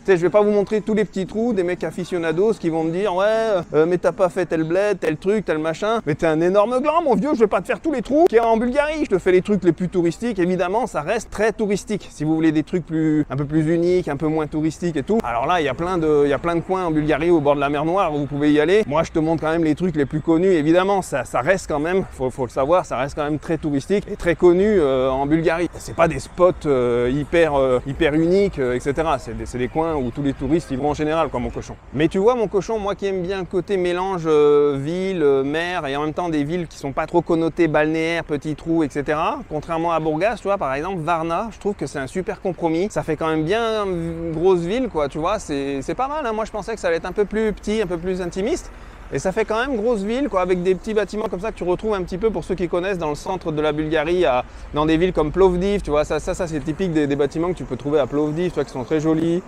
Tu sais, je vais pas vous montrer tous les petits trous des mecs aficionados qui vont me dire ouais, mais t'as pas fait tel bled, tel truc, tel machin. Mais t'es un énorme gland, mon vieux, je vais pas te faire tous les trous qu'il y a en Bulgarie. Je te fais les trucs les plus touristiques. Évidemment, ça reste très touristique. Si vous voulez des trucs un peu plus uniques, un peu moins touristiques et tout. Alors là, il y a plein de coins en Bulgarie au bord de la mer Noire où vous pouvez y aller. Moi, je te montre quand même les trucs les plus connus. Évidemment, ça reste quand même, faut le savoir, ça reste quand même très touristique et très connu en Bulgarie. C'est pas des spots hyper uniques, etc. C'est des coins où tous les touristes y vont en général, quoi, mon cochon. Mais tu vois, mon cochon, moi qui aime bien le côté mélange ville, mer et en même temps des villes qui sont pas trop connotées balnéaires, petits trous, etc. Contrairement à Burgas, tu vois, par exemple, Varna, je trouve que c'est un super compromis. Ça fait quand même bien une grosse ville, quoi, tu vois, c'est pas mal, hein. Moi, je pensais que ça allait être un peu plus petit, un peu plus intimiste. Et ça fait quand même grosse ville, quoi, avec des petits bâtiments comme ça que tu retrouves un petit peu, pour ceux qui connaissent, dans le centre de la Bulgarie, dans des villes comme Plovdiv, tu vois, ça c'est typique des bâtiments que tu peux trouver à Plovdiv, tu vois, qui sont très jolis.